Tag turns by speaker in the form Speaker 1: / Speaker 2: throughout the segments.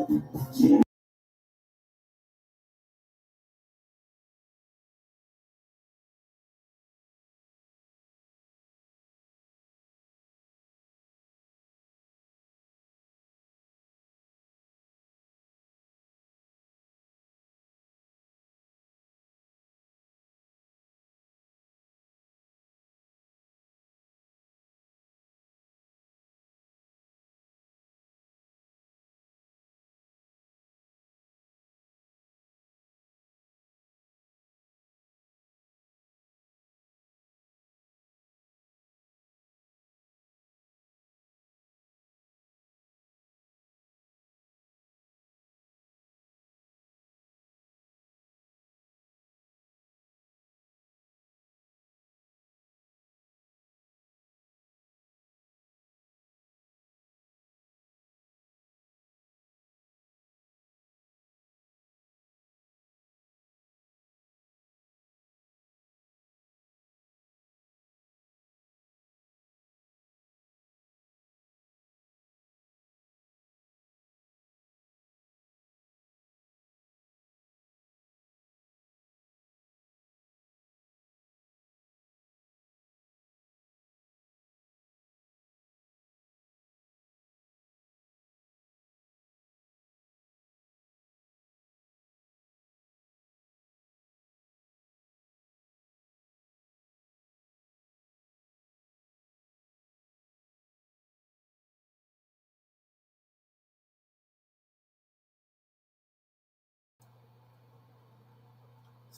Speaker 1: So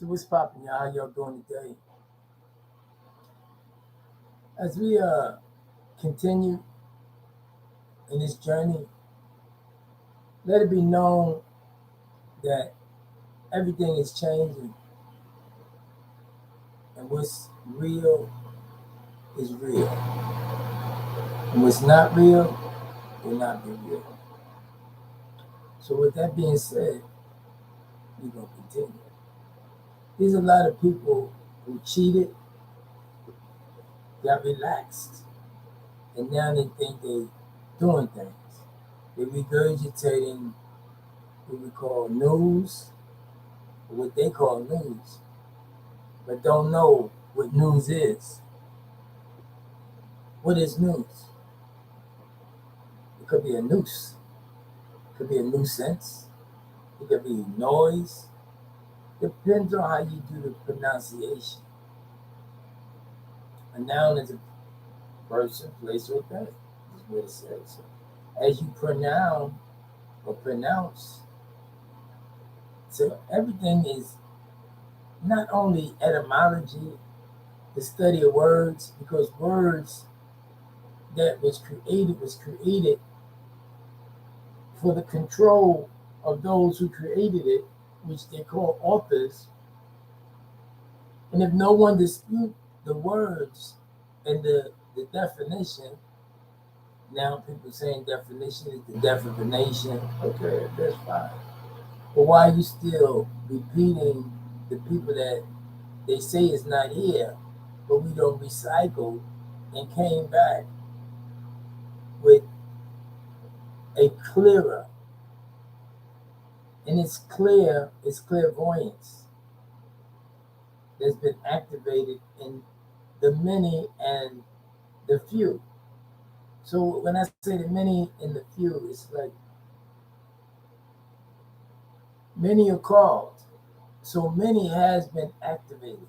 Speaker 1: what's poppin', y'all? How y'all doing today? As we continue in this journey, let it be known that everything is changing, and what's real is real, and what's not real will not be real. So with that being said, we're gonna continue. There's a lot of people who cheated, got relaxed, and now they think they doing things. They're regurgitating what we call news, or what they call news, but don't know what news is. What is news? It could be a noose. It could be a nuisance. It could be noise. Depends on how you do the pronunciation. A noun is a person, place, or thing. Is what it says. So as you pronounce, so everything is not only etymology, the study of words, because words that was created for the control of those who created it, which they call authors. And if no one dispute the words and the definition, now people saying definition is the death of a nation. Okay, that's fine. But why are you still repeating the people that they say is not here, but we don't recycle and came back with a clearer, and it's clairvoyance that's been activated in the many and the few. So when I say the many and the few, it's like many are called. So many has been activated.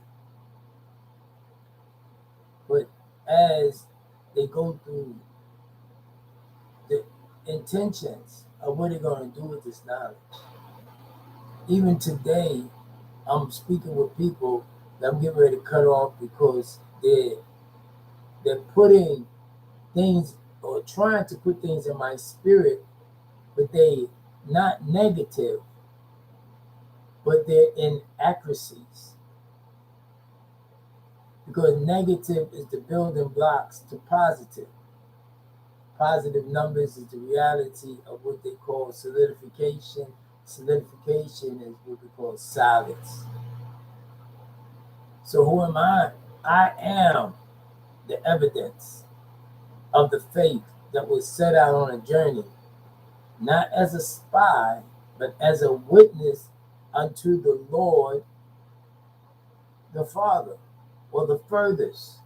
Speaker 1: But as they go through the intentions of what they're going to do with this knowledge, even today, I'm speaking with people that I'm getting ready to cut off because they're putting things or trying to put things in my spirit, but they not negative, but they're inaccuracies. Because negative is the building blocks to positive. Positive numbers is the reality of what they call solidification. Solidification is what we call solids. So who am I? I am the evidence of the faith that was set out on a journey not as a spy, but as a witness unto the Lord the Father, or the furthest,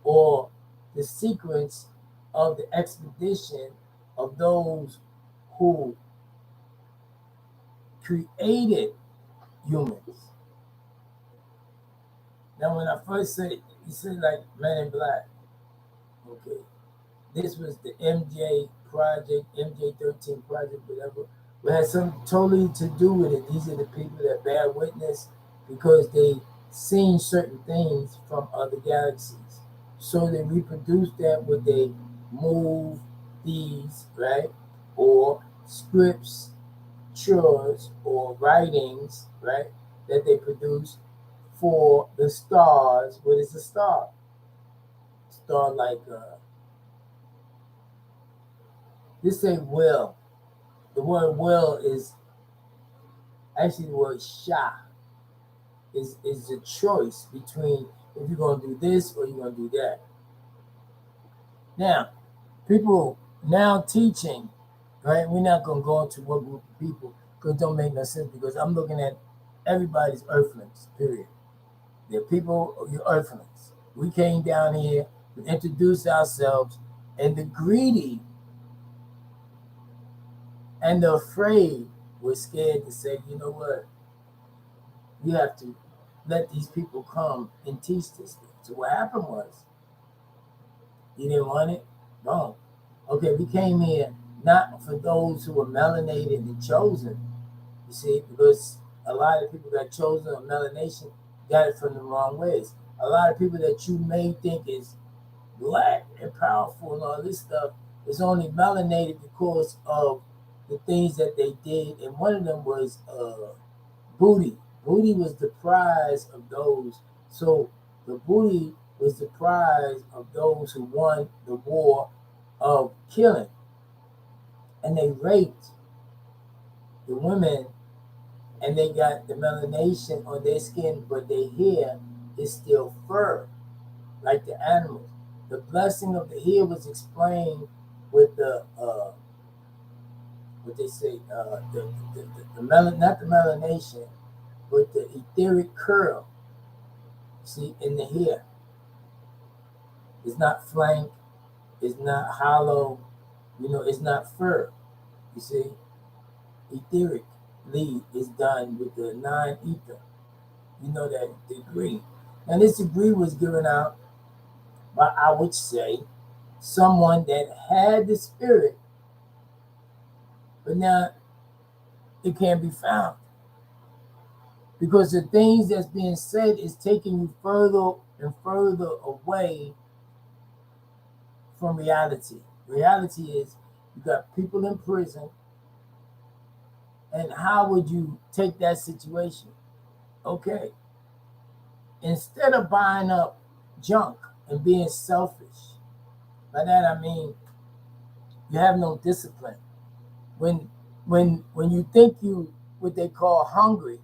Speaker 1: or the sequence of the expedition of those who created humans. Now, when I first said, you said like Men in Black, okay, this was the MJ project, MJ 13 project, whatever. It had something totally to do with it. These are the people that bear witness because they seen certain things from other galaxies. So they reproduce that when they move these, right? Or scripts, chores, or writings, right? That they produce for the stars. What is a star? Star like this ain't will. The word will is actually the word sha is a choice between if you're gonna do this or you're gonna do that. Now, people now teaching, right? We're not gonna go into what group of people because it don't make no sense because I'm looking at everybody's earthlings, period. They're people, you're earthlings. We came down here, we introduced ourselves, and the greedy and the afraid were scared to say, you know what, you have to let these people come and teach this thing. So what happened was, you didn't want it? Boom. Okay, we came here not for those who were melanated and chosen, you see, because a lot of people got chosen or melanation got it from the wrong ways. A lot of people that you may think is black and powerful and all this stuff is only melanated because of the things that they did, and one of them was booty. Booty was the prize of those. So the booty was the prize of those who won the war of killing. And they raped the women and they got the melanation on their skin, but their hair is still fur, like the animals. The blessing of the hair was explained with the what they say, not the melanation, but the etheric curl. See, in the hair, it's not flank, it's not hollow, it's not fur. You see, etheric lead is done with the nine ether. You know that degree. And this degree was given out by, I would say, someone that had the spirit, but now it can't be found. Because the things that's being said is taking you further and further away from reality. Reality is you got people in prison, and how would you take that situation? Okay, instead of buying up junk and being selfish, by that I mean you have no discipline. When when you think you what they call hungry,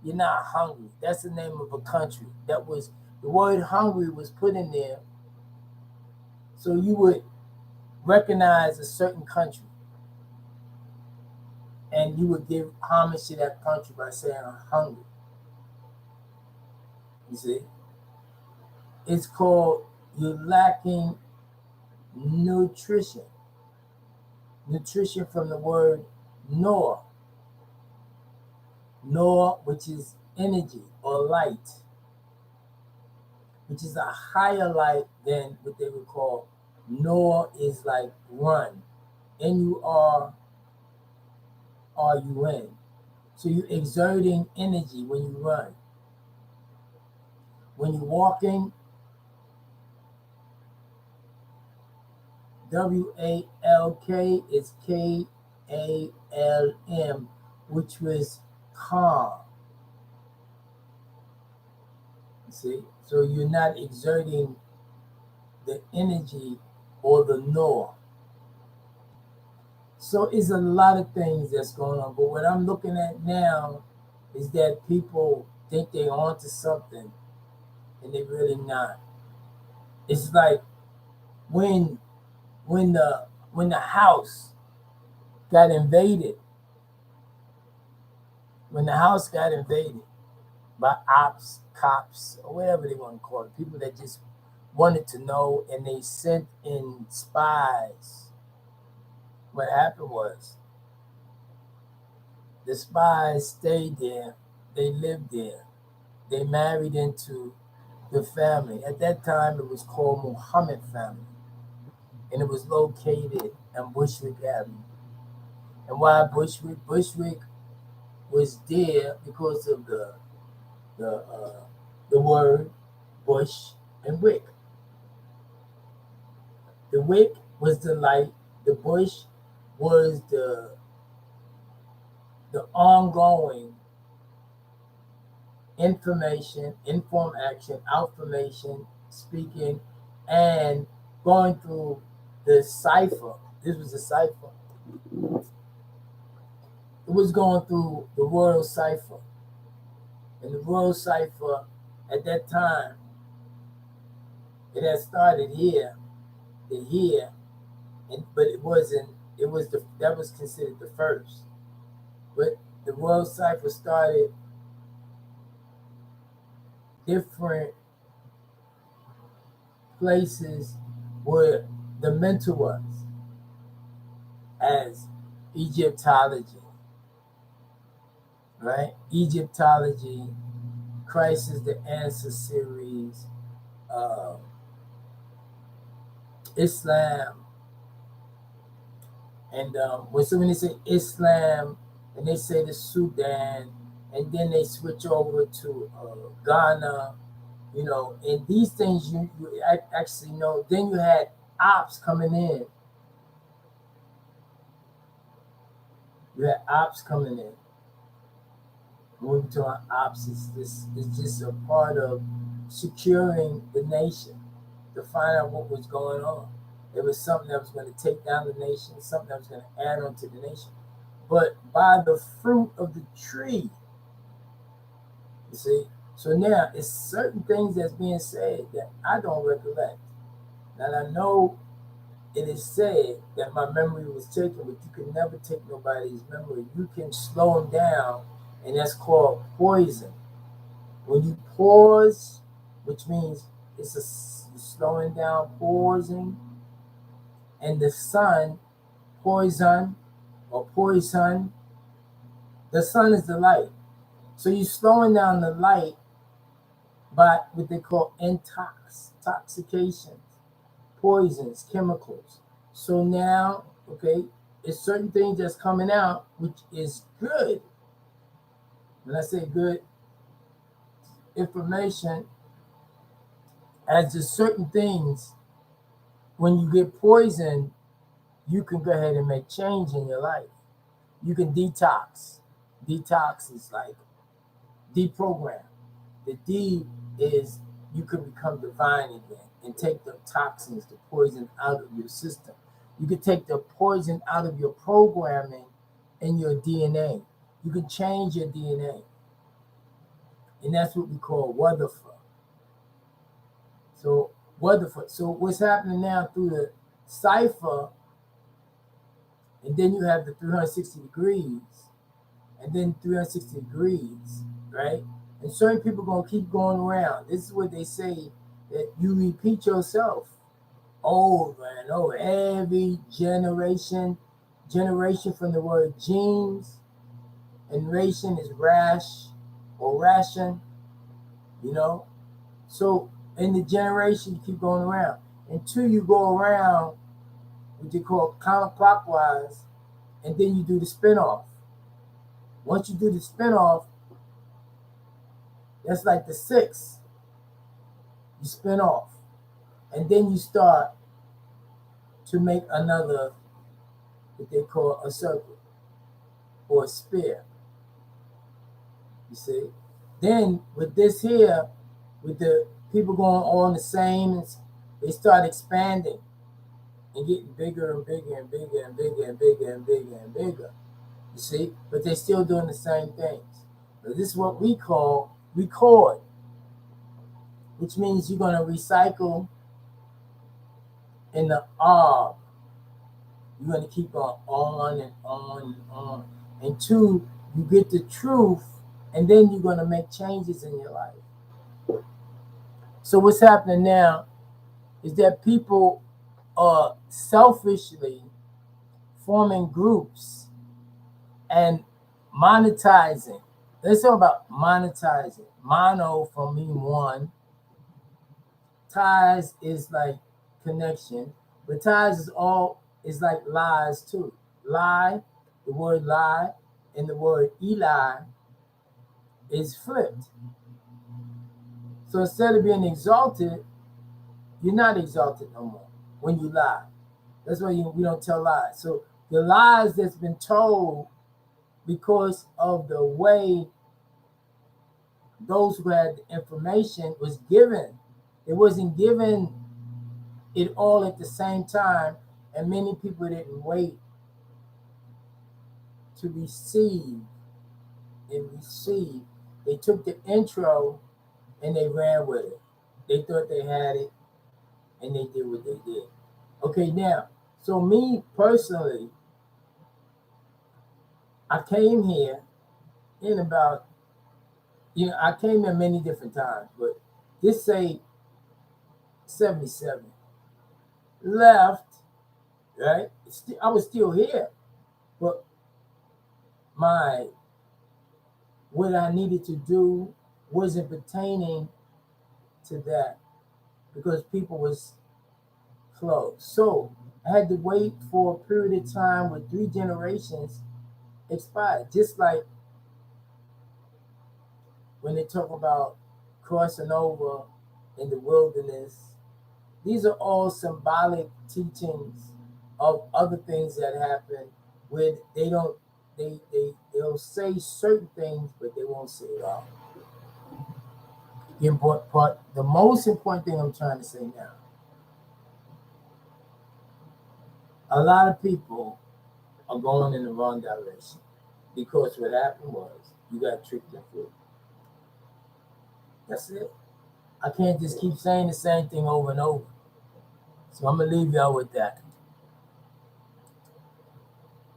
Speaker 1: you're not hungry. That's the name of a country. That was the word hungry was put in there so you would recognize a certain country and you would give homage to that country by saying I'm hungry. You see? It's called you're lacking nutrition. Nutrition from the word nor. Nor, which is energy or light, which is a higher light than what they would call nor is like run. NURRUN. So you're exerting energy when you run. When you're walking, WALK is KALM, which was calm. You see? So you're not exerting the energy or the nor. So it's a lot of things that's going on. But what I'm looking at now is that people think they're onto something and they're really not. It's like when when the house got invaded, when the house got invaded by ops, cops, or whatever they want to call it, people that just wanted to know and they sent in spies, what happened was the spies stayed there, they lived there, they married into the family. At that time, it was called Muhammad family, and it was located on Bushwick Avenue. And why Bushwick? Bushwick was there because of the the word bush and wick. The wick was the light. The bush was the ongoing information, inform action, outformation, speaking, and going through the cipher. This was a cipher. It was going through the royal cipher. And the royal cipher at that time, it had started here, to here, but it wasn't, it was that was considered the first. But the royal cipher started different places where the mentor was, as Egyptology, right? Egyptology, Christ is the Answer series, uh, Islam, and when they say Islam, and they say the Sudan, and then they switch over to Ghana, and these things you actually know. Then you had ops coming in. You had ops coming in. When we talk ops, it's just a part of securing the nation to find out what was going on. It was something that was going to take down the nation, something that was going to add on to the nation. But by the fruit of the tree, you see. So now it's certain things that's being said that I don't recollect. And I know it is said that my memory was taken, but you can never take nobody's memory. You can slow them down, and that's called poison. When you pause, which means it's a slowing down, pausing, and the sun, poison or poison, the sun is the light. So you're slowing down the light by what they call intoxications, poisons, chemicals. So now, okay, it's certain things that's coming out, which is good. When I say good information, as to certain things, when you get poisoned, you can go ahead and make change in your life. You can detox. Detox is like deprogram. The D is you can become divine again and take the toxins, the poison out of your system. You can take the poison out of your programming in your DNA. You can change your DNA. And that's what we call Weatherford. So Weatherford. So what's happening now through the cipher, and then you have the 360 degrees, and then 360 degrees, right? And certain people gonna keep going around. This is what they say, that you repeat yourself over and over. Every generation from the word genes, and ration is rash or ration, you know. So in the generation, you keep going around. Until you go around what you call counterclockwise, and then you do the spin-off. Once you do the spin-off, that's like the six. You spin off. And then you start to make another, what they call a circle or a sphere. You see? Then with this here, with the people going on the same, they start expanding and getting bigger and bigger and bigger and bigger and bigger and bigger and bigger. You see? But they're still doing the same things. But this is what we call record, which means you're going to recycle in the R. You're going to keep on and on and on until you get the truth, and then you're going to make changes in your life. So what's happening now is that people are selfishly forming groups and monetizing. Let's talk about monetizing. Mono from mean one. Ties is like connection, but ties is like lies too. Lie, the word lie, and the word Eli is flipped. So instead of being exalted, you're not exalted no more when you lie. That's why we don't tell lies. So the lies that's been told because of the way those who had the information was given, it wasn't given it all at the same time, and many people didn't wait to receive and receive. They took the intro and they ran with it. They thought they had it and they did what they did. Okay, now, so me personally, I came here in about, I came here many different times, but this say 77. Left, right? I was still here, but my what I needed to do wasn't pertaining to that because people was close. So I had to wait for a period of time with 3 generations expired. Just like when they talk about crossing over in the wilderness, these are all symbolic teachings of other things that happen where they'll say certain things, but they won't say it all. The most important thing I'm trying to say now, a lot of people are going in the wrong direction because what happened was you got tricked and fooled. That's it. I can't just keep saying the same thing over and over. So I'm gonna leave y'all with that.